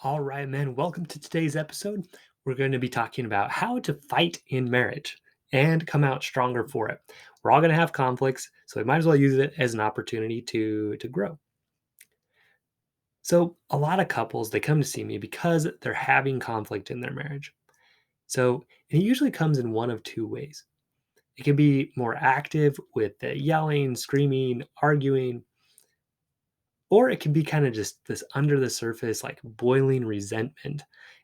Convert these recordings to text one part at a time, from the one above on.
All right, man. Welcome to today's episode. We're going to be talking about how to fight in marriage and come out stronger for it. We're all going to have conflicts, so we might as well use it as an opportunity to grow. So, a lot of couples they come to see me because they're having conflict in their marriage. So, it usually comes in one of two ways. It can be more active with the yelling, screaming, arguing, or it can be kind of just this under the surface, like boiling resentment.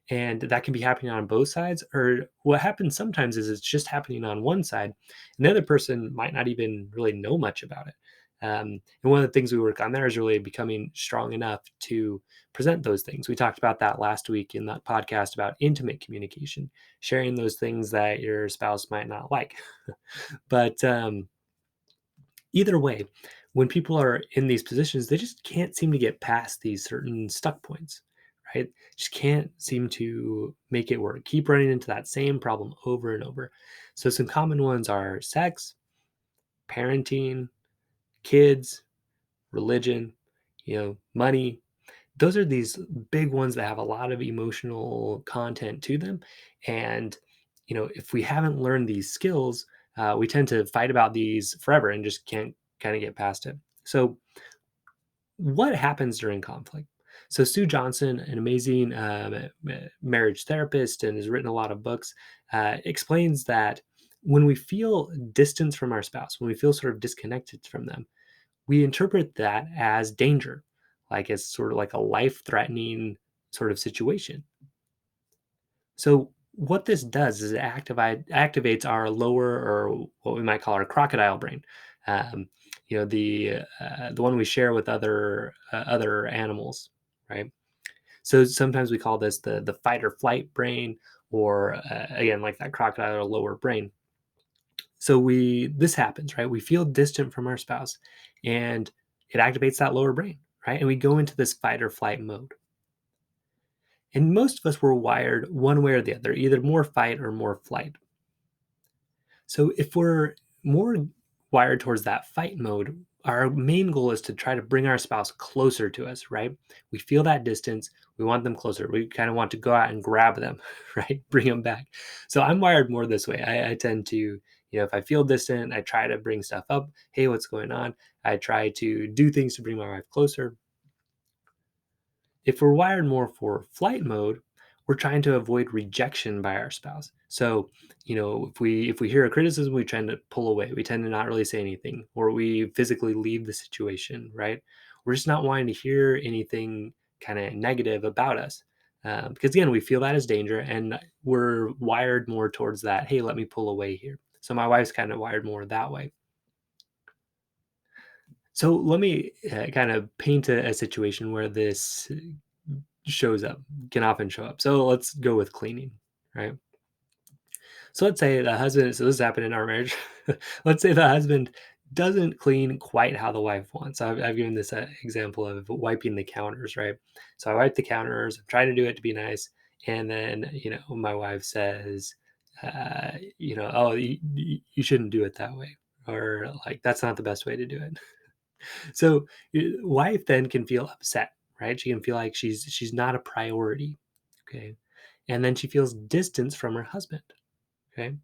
And that can be happening on both sides. Or what happens sometimes is it's just happening on one side, and the other person might not even really know much about it. And one of the things we work on there is really becoming strong enough to present those things. We talked about that last week in that podcast about intimate communication, sharing those things that your spouse might not like. But either way, when people are in these positions, they just can't seem to get past these certain stuck points, right? Just can't seem to make it work. Keep running into that same problem over and over. So some common ones are sex, parenting, kids, religion, money. Those are these big ones that have a lot of emotional content to them. And, if we haven't learned these skills, we tend to fight about these forever and just can't kind of get past it. So, what happens during conflict? So, Sue Johnson, an amazing marriage therapist and has written a lot of books, explains that when we feel distance from our spouse, when we feel sort of disconnected from them, we interpret that as danger, like it's sort of like a life-threatening sort of situation. So what this does is it activates our lower, or what we might call our crocodile brain. Um, the one we share with other animals, right? So sometimes we call this the fight or flight brain, or again like that crocodile or lower brain. So this happens, right? We feel distant from our spouse, and it activates that lower brain, right? And we go into this fight or flight mode. And most of us were wired one way or the other, either more fight or more flight. So if we're more wired towards that fight mode, our main goal is to try to bring our spouse closer to us, right? We feel that distance. We want them closer. We kind of want to go out and grab them, right? Bring them back. So I'm wired more this way. I tend to, if I feel distant, I try to bring stuff up. Hey, what's going on? I try to do things to bring my wife closer. If we're wired more for flight mode, we're trying to avoid rejection by our spouse. So, if we hear a criticism, we tend to pull away. We tend to not really say anything, or we physically leave the situation. Right? We're just not wanting to hear anything kind of negative about us, because again, we feel that as danger, and we're wired more towards that. Hey, let me pull away here. So my wife's kind of wired more that way. So let me kind of paint a situation where this shows up, can often show up. So let's go with cleaning, right? So let's say the husband, so this happened in our marriage. Let's say the husband doesn't clean quite how the wife wants. I've given this example of wiping the counters, right? So I wipe the counters, I'm trying to do it to be nice. And then, my wife says, oh, you shouldn't do it that way. Or like, that's not the best way to do it. So, wife then can feel upset, right? She can feel like she's not a priority, okay? And then she feels distance from her husband, okay?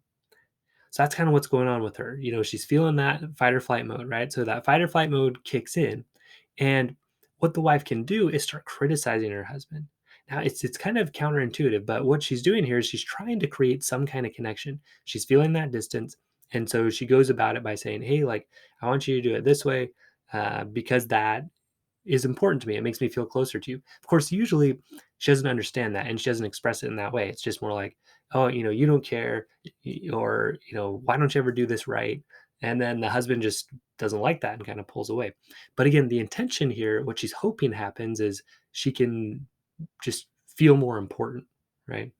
So that's kind of what's going on with her. She's feeling that fight or flight mode, right? So that fight or flight mode kicks in, and what the wife can do is start criticizing her husband. Now it's kind of counterintuitive, but what she's doing here is she's trying to create some kind of connection. She's feeling that distance, and so she goes about it by saying, "Hey, like I want you to do it this way, because that is important to me. It makes me feel closer to you." Of course, usually she doesn't understand that and she doesn't express it in that way. It's just more like, "Oh, you don't care," or, "Why don't you ever do this right?" And then the husband just doesn't like that and kind of pulls away. But again, the intention here, what she's hoping happens is she can just feel more important, right?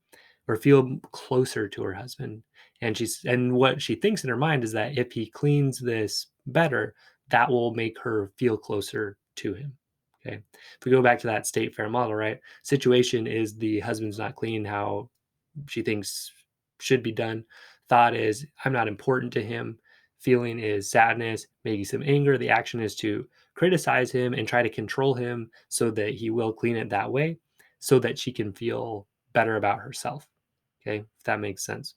Or feel closer to her husband. And what she thinks in her mind is that if he cleans this better, that will make her feel closer to him. Okay. If we go back to that state fair model, right? Situation is the husband's not clean how she thinks should be done. Thought is, I'm not important to him. Feeling is sadness, maybe some anger. The action is to criticize him and try to control him so that he will clean it that way. so that she can feel better about herself. Okay, if that makes sense.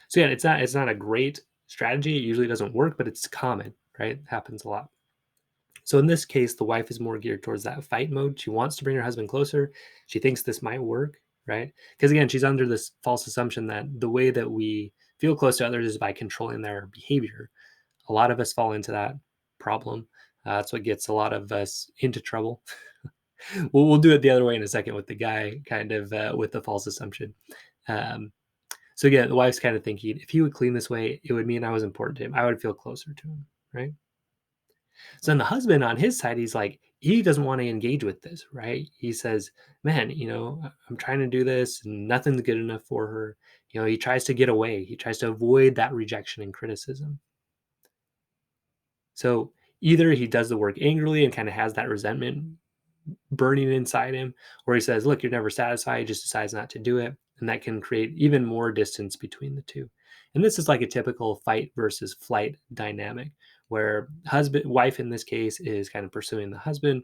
So yeah, it's not a great strategy. It usually doesn't work, but it's common, right? It happens a lot. So in this case, the wife is more geared towards that fight mode. She wants to bring her husband closer. She thinks this might work, right? Because again, she's under this false assumption that the way that we feel close to others is by controlling their behavior. A lot of us fall into that problem. That's what gets a lot of us into trouble. We'll do it the other way in a second with the guy kind of with the false assumption. Um, so again, the wife's kind of thinking, if he would clean this way, it would mean I was important to him. I would feel closer to him, right? So then the husband on his side, he's like, he doesn't want to engage with this, right? He says, man, I'm trying to do this and nothing's good enough for her. He tries to get away. He tries to avoid that rejection and criticism. So either he does the work angrily and kind of has that resentment burning inside him, or he says, look, you're never satisfied. He just decides not to do it. And that can create even more distance between the two. And this is like a typical fight versus flight dynamic where husband, wife in this case is kind of pursuing the husband,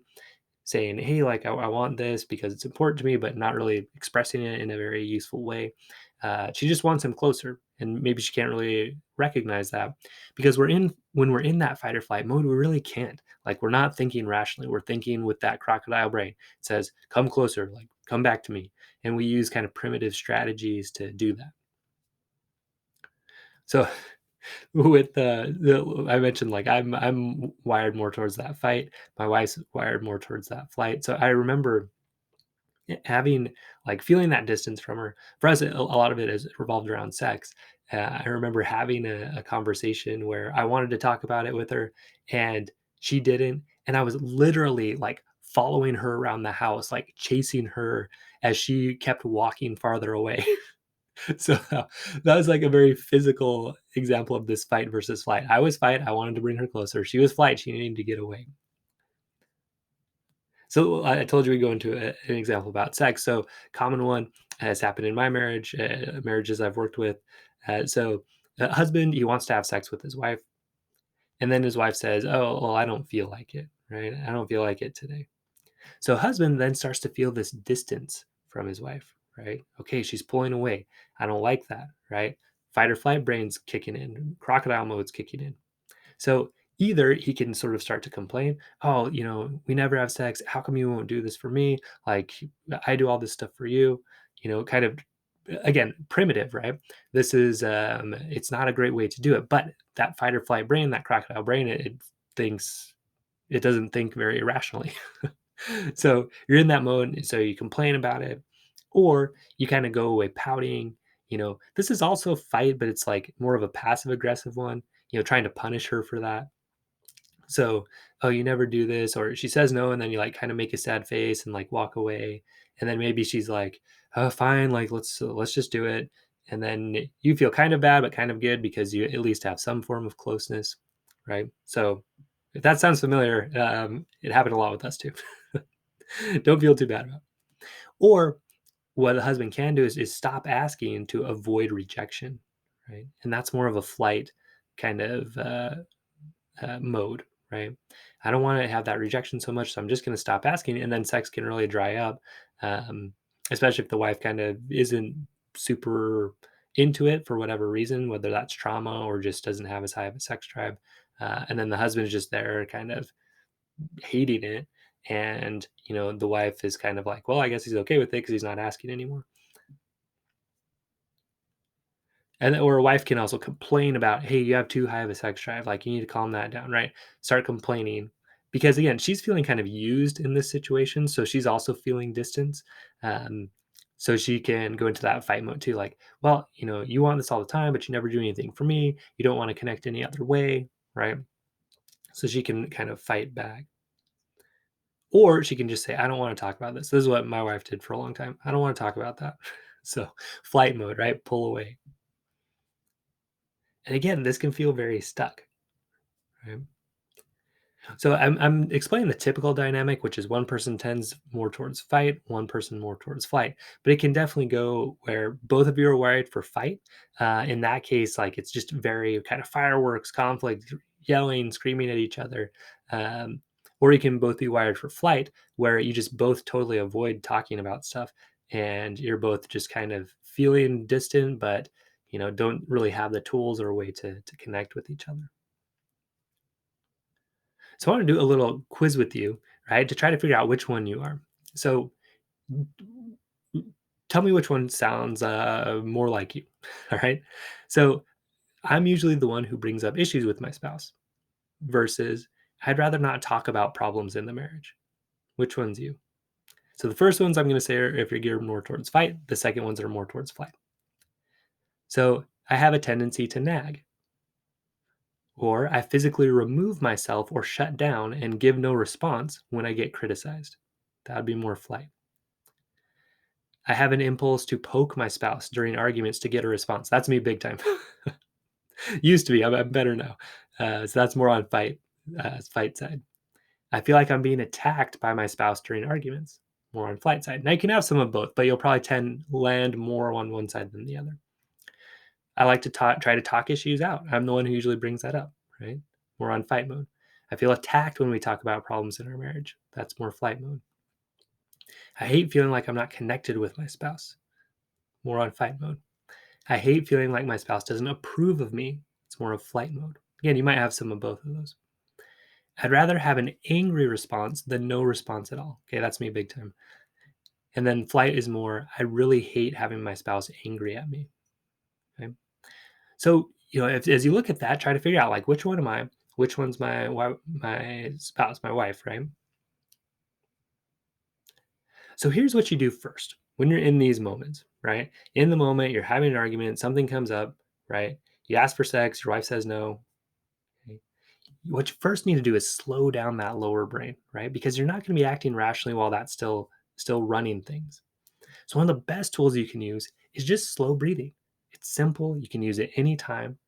saying, hey, like I want this because it's important to me, but not really expressing it in a very useful way. She just wants him closer, and maybe she can't really recognize that because when we're in that fight or flight mode, we really can't. Like we're not thinking rationally. We're thinking with that crocodile brain. It says, "Come closer, like come back to me," and we use kind of primitive strategies to do that. So with the I mentioned like I'm wired more towards that fight. My wife's wired more towards that flight. So I remember having like feeling that distance from her. For us, a lot of it is revolved around sex. I remember having a conversation where I wanted to talk about it with her, and she didn't. And I was literally like following her around the house, like chasing her as she kept walking farther away. So that was like a very physical example of this fight versus flight. I was fight. I wanted to bring her closer. She was flight. She needed to get away. So I told you we go into an example about sex. So common one has happened in my marriage, marriages I've worked with. So the husband, he wants to have sex with his wife, and then his wife says, "Oh, well, I don't feel like it. Right? I don't feel like it today." So husband then starts to feel this distance from his wife. Right? Okay, she's pulling away. I don't like that. Right? Fight or flight brain's kicking in. Crocodile mode's kicking in. So either he can sort of start to complain, oh, we never have sex. How come you won't do this for me? Like I do all this stuff for you, kind of again, primitive, right? This is it's not a great way to do it. But that fight or flight brain, that crocodile brain, it thinks it doesn't think very rationally. So you're in that mode, and so you complain about it, or you kind of go away pouting. This is also a fight, but it's like more of a passive aggressive one, trying to punish her for that. So, oh, you never do this, or she says no, and then you like kind of make a sad face and like walk away, and then maybe she's like, "Oh, fine, like let's just do it," and then you feel kind of bad but kind of good because you at least have some form of closeness, right? So, if that sounds familiar, it happened a lot with us too. Don't feel too bad about it. Or what a husband can do is stop asking to avoid rejection, right? And that's more of a flight kind of mode, right? I don't want to have that rejection so much, so I'm just going to stop asking, and then sex can really dry up, um, especially if the wife kind of isn't super into it for whatever reason, whether that's trauma or just doesn't have as high of a sex drive, and then the husband is just there, kind of hating it, and the wife is kind of like, well, I guess he's okay with it because he's not asking anymore. Or a wife can also complain about, "Hey, you have too high of a sex drive, like, you need to calm that down," right? Start complaining because, again, she's feeling kind of used in this situation, so she's also feeling distance, um, so she can go into that fight mode too, like, "Well, you want this all the time, but you never do anything for me. You don't wanna connect any other way," right? So she can kind of fight back. Or she can just say, "I don't wanna talk about this." This is what my wife did for a long time. "I don't wanna talk about that." So, flight mode, right? Pull away. And again, this can feel very stuck, right? So I'm explaining the typical dynamic, which is one person tends more towards fight, one person more towards flight. But it can definitely go where both of you are wired for fight. In that case, like it's just very kind of fireworks, conflict, yelling, screaming at each other. Um, Or you can both be wired for flight, where you just both totally avoid talking about stuff and you're both just kind of feeling distant, but don't really have the tools or a way to connect with each other. So I want to do a little quiz with you, right, to try to figure out which one you are. So tell me which one sounds more like you. All right. So I'm usually the one who brings up issues with my spouse versus I'd rather not talk about problems in the marriage. Which one's you? So the first ones I'm going to say are if you're geared more towards fight, the second ones are more towards flight. So I have a tendency to nag, or I physically remove myself or shut down and give no response when I get criticized. That would be more flight. I have an impulse to poke my spouse during arguments to get a response. That's me big time. Used to be. I'm better now. So that's more on fight side. I feel like I'm being attacked by my spouse during arguments, more on flight side. Now you can have some of both, but you'll probably tend land more on one side than the other. I like to try to talk issues out. I'm the one who usually brings that up, right? More on fight mode. I feel attacked when we talk about problems in our marriage. That's more flight mode. I hate feeling like I'm not connected with my spouse. More on fight mode. I hate feeling like my spouse doesn't approve of me. It's more of flight mode. Again, you might have some of both of those. I'd rather have an angry response than no response at all. Okay, that's me big time. And then flight is more, I really hate having my spouse angry at me. Okay. So, as you look at that, try to figure out like which one am I? Which one's my spouse, my wife, right? So here's what you do first when you're in these moments, right? In the moment, you're having an argument, something comes up, right? You ask for sex, your wife says no. Okay. What you first need to do is slow down that lower brain, right? Because you're not going to be acting rationally while that's still running things. So one of the best tools you can use is just slow breathing. It's simple. You can use it anytime.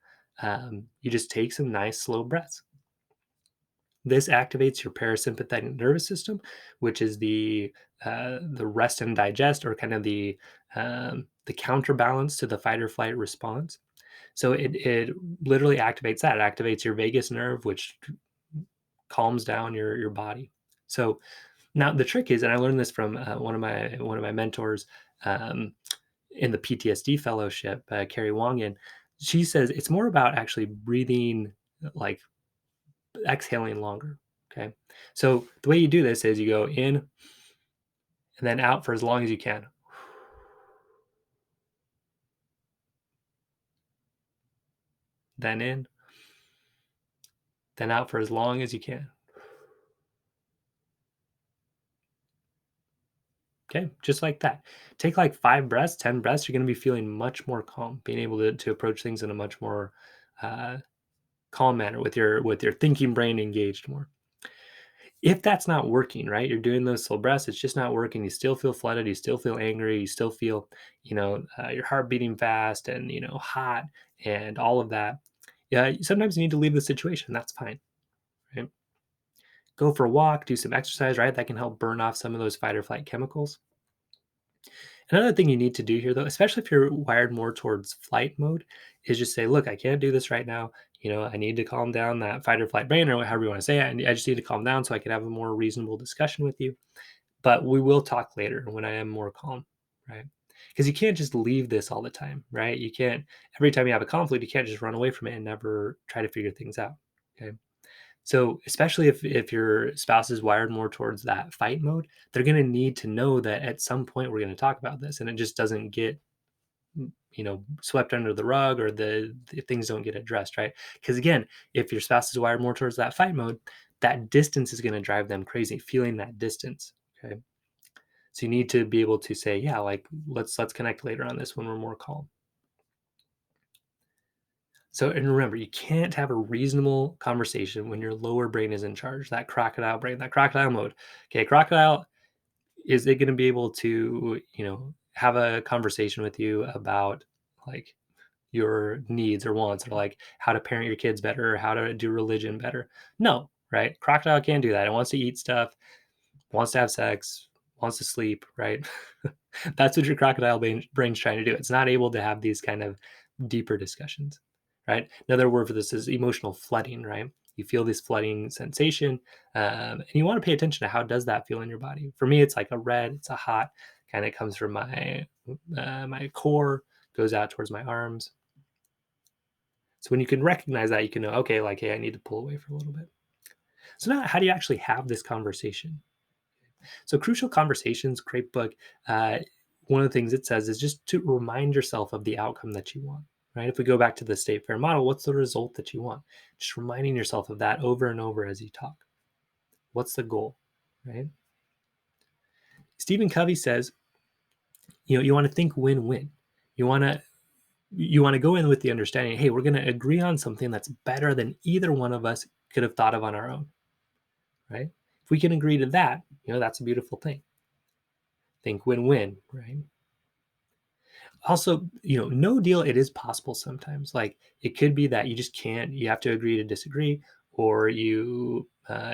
You just take some nice slow breaths. This activates your parasympathetic nervous system, which is the rest and digest, or kind of the counterbalance to the fight or flight response. So it literally activates that. It activates your vagus nerve, which calms down your body. So now the trick is, and I learned this from one of my mentors um, in the PTSD fellowship, Carrie Wongan. She says it's more about actually breathing, like exhaling longer. Okay. So the way you do this is you go in and then out for as long as you can. Then in, then out for as long as you can. Okay. Just like that. Take like 5 breaths, 10 breaths. You're going to be feeling much more calm, being able to approach things in a much more uh, calm manner with your thinking brain engaged more. If that's not working, right? You're doing those slow breaths, it's just not working. You still feel flooded, you still feel angry, you still feel, your heart beating fast and, hot and all of that. Yeah, sometimes you need to leave the situation. That's fine, right? Go for a walk, do some exercise, right? That can help burn off some of those fight or flight chemicals. Another thing you need to do here, though, especially if you're wired more towards flight mode, is just say, look, I can't do this right now. I need to calm down that fight or flight brain, or however you want to say it. And I just need to calm down so I can have a more reasonable discussion with you. But we will talk later when I am more calm, right? Because you can't just leave this all the time, right? You can't, every time you have a conflict, you can't just run away from it and never try to figure things out. Okay. So, especially if your spouse is wired more towards that fight mode, they're going to need to know that at some point we're going to talk about this, and it just doesn't get swept under the rug, or the things don't get addressed, right? Because again, if your spouse is wired more towards that fight mode, that distance is going to drive them crazy, feeling that distance. Okay. So you need to be able to say, yeah, like let's connect later on this when we're more calm. So, and remember, you can't have a reasonable conversation when your lower brain is in charge, that crocodile brain, that crocodile mode. Okay, crocodile, is it going to be able to, have a conversation with you about like your needs or wants, or like how to parent your kids better, or how to do religion better? No, right? Crocodile can't do that. It wants to eat stuff, wants to have sex, wants to sleep, right? That's what your crocodile brain's trying to do. It's not able to have these kind of deeper discussions, right? Another word for this is emotional flooding, right? You feel this flooding sensation, and you want to pay attention to how does that feel in your body. For me, it's like a red, it's a hot kind of comes from my core, goes out towards my arms. So when you can recognize that, you can know, okay, like, hey, I need to pull away for a little bit. So now, how do you actually have this conversation? So Crucial Conversations, great book. Uh, One of the things it says is just to remind yourself of the outcome that you want. Right? If we go back to the state fair model, what's the result that you want? Just reminding yourself of that over and over as you talk. What's the goal? Right? Stephen Covey says, you want to think win-win. You want to go in with the understanding, hey, we're going to agree on something that's better than either one of us could have thought of on our own. Right? If we can agree to that, that's a beautiful thing. Think win-win, right? Also, no deal, it is possible sometimes. Like, it could be that you just can't, you have to agree to disagree, or you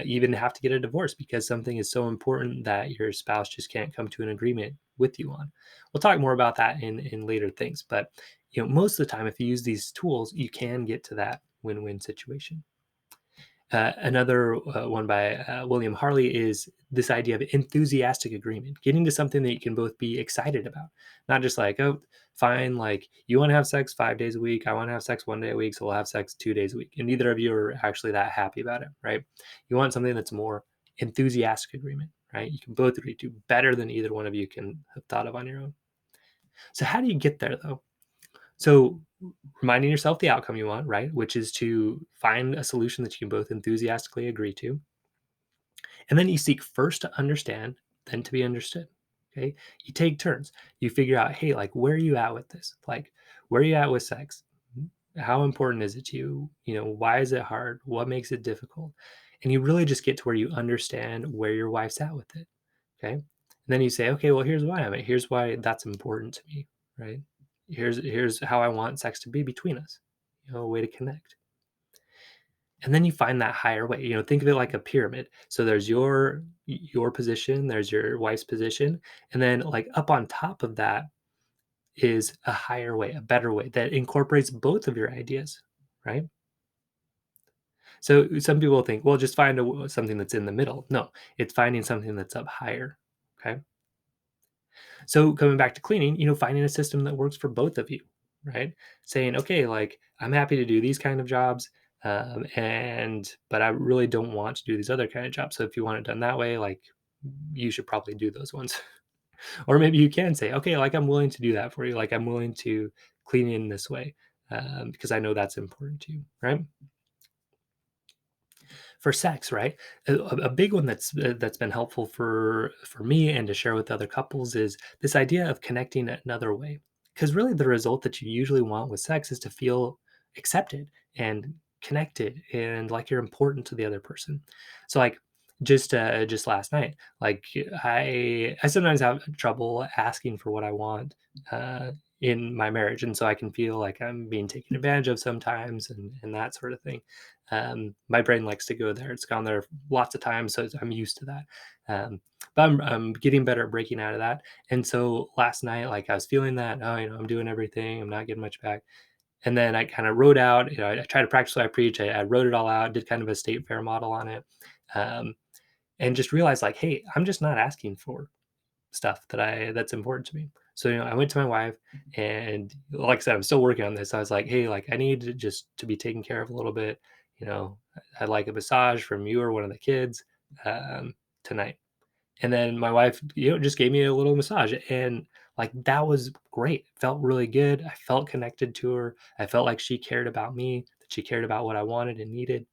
even have to get a divorce because something is so important that your spouse just can't come to an agreement with you on. We'll talk more about that in later things, but most of the time, if you use these tools, you can get to that win-win situation. Another one by William Harley is this idea of enthusiastic agreement, getting to something that you can both be excited about, not just like, oh, fine, like you want to have sex 5 days a week, I want to have sex 1 day a week, so we'll have sex 2 days a week, and neither of you are actually that happy about it, right? You want something that's more enthusiastic agreement, right? You can both agree to better than either one of you can have thought of on your own. So how do you get there though? So reminding yourself the outcome you want, right? Which is to find a solution that you can both enthusiastically agree to. And then you seek first to understand, then to be understood. Okay. You take turns. You figure out, hey, like, where are you at with this? Like, where are you at with sex? How important is it to you? Why is it hard? What makes it difficult? And you really just get to where you understand where your wife's at with it. Okay. And then you say, okay, well, here's why I'm at. Here's why that's important to me. Right. Here's how I want sex to be between us. A way to connect. And then you find that higher way. Think of it like a pyramid. So there's your position, there's your wife's position, and then like up on top of that is a higher way, a better way that incorporates both of your ideas, right? So some people think, well, just find something that's in the middle. No, it's finding something that's up higher. Okay. So coming back to cleaning, finding a system that works for both of you, right? Saying, okay, like I'm happy to do these kind of jobs, but I really don't want to do these other kind of jobs. So if you want it done that way, like you should probably do those ones. Or maybe you can say, okay, like I'm willing to do that for you. Like I'm willing to clean in this way because I know that's important to you, right? For sex, right? A big one that's been helpful for me and to share with other couples is this idea of connecting another way. Because really, the result that you usually want with sex is to feel accepted and connected and like you're important to the other person. So, like just last night, like I sometimes have trouble asking for what I want. In my marriage, and so I can feel like I'm being taken advantage of sometimes, and that sort of thing. My brain likes to go there. It's gone there lots of times, so I'm used to that. But I'm getting better at breaking out of that. And so last night, like I was feeling that, oh, I'm doing everything, I'm not getting much back. And then I kind of wrote out, I tried to practice what I preach. I wrote it all out, did kind of a state fair model on it, um, and just realized like, hey, I'm just not asking for stuff that's important to me. So, I went to my wife and like I said, I'm still working on this. I was like, hey, like I need to just to be taken care of a little bit. You know, I'd like a massage from you or one of the kids tonight. And then my wife, just gave me a little massage. And like that was great. Felt really good. I felt connected to her. I felt like she cared about me, that she cared about what I wanted and needed.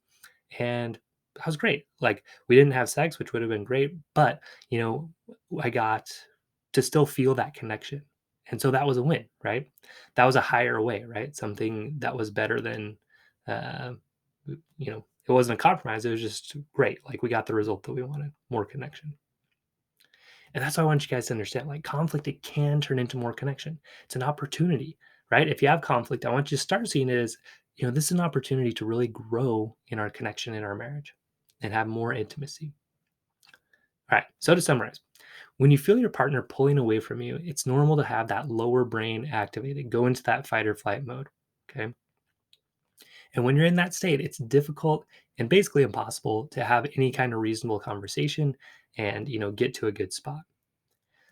And that was great. Like we didn't have sex, which would have been great, but you know, I got to still feel that connection. And so that was a win, right? That was a higher way, right? Something that was better than uh, it wasn't a compromise. It was just great. Like we got the result that we wanted, more connection. And that's why I want you guys to understand like conflict, it can turn into more connection. It's an opportunity, right? If you have conflict, I want you to start seeing it as, this is an opportunity to really grow in our connection in our marriage and have more intimacy. All right. So to summarize, when you feel your partner pulling away from you, it's normal to have that lower brain activated, go into that fight or flight mode. Okay. And when you're in that state, it's difficult and basically impossible to have any kind of reasonable conversation and, get to a good spot.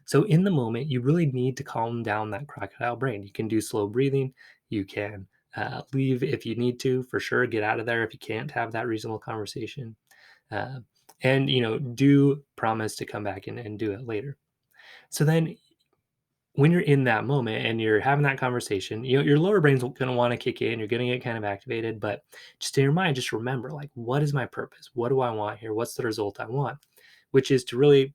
So in the moment, you really need to calm down that crocodile brain. You can do slow breathing. You can leave if you need to, for sure. Get out of there if you can't have that reasonable conversation. Uh, and, do promise to come back and do it later. So then when you're in that moment and you're having that conversation, your lower brain's going to want to kick in. You're going to get kind of activated, but just in your mind, just remember, like, what is my purpose? What do I want here? What's the result I want? Which is to really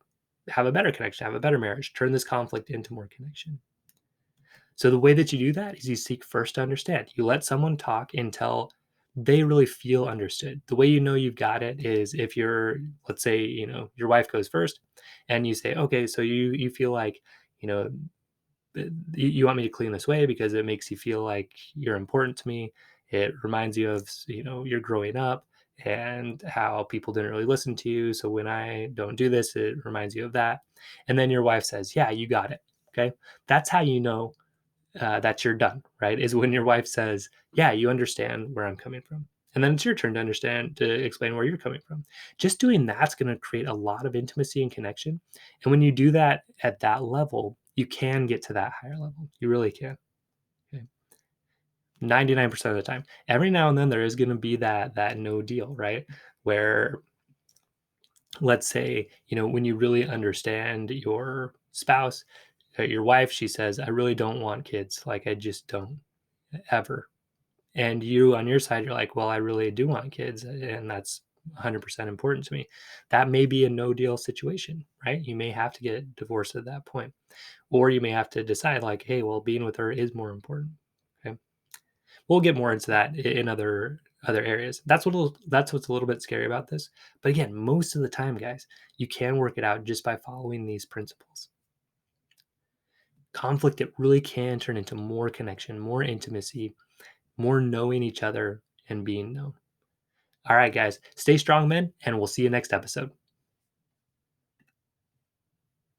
have a better connection, have a better marriage, turn this conflict into more connection. So the way that you do that is you seek first to understand. You let someone talk until they really feel understood. The way you know you've got it is if you're, let's say, your wife goes first and you say, okay, so you feel like, you know, you want me to clean this way because it makes you feel like you're important to me. It reminds you of, you're growing up and how people didn't really listen to you. So when I don't do this, it reminds you of that. And then your wife says, yeah, you got it. Okay. That's how you know that you're done, right? Is when your wife says, yeah, you understand where I'm coming from. And then it's your turn to understand, to explain where you're coming from. Just doing that's going to create a lot of intimacy and connection. And when you do that at that level, you can get to that higher level. You really can. Okay. 99% of the time. Every now and then there is going to be that no deal, right? Where let's say, when you really understand your spouse, your wife, she says, I really don't want kids. Like I just don't ever. And you on your side, you're like, well, I really do want kids, and that's 100% important to me. That may be a no deal situation, right? You may have to get divorced at that point, or you may have to decide, like, hey, well, being with her is more important. Okay, we'll get more into that in other areas. That's what's a little bit scary about this. But again, most of the time, guys, you can work it out just by following these principles. Conflict, it really can turn into more connection, more intimacy, more knowing each other and being known. All right, guys, stay strong, men, and we'll see you next episode.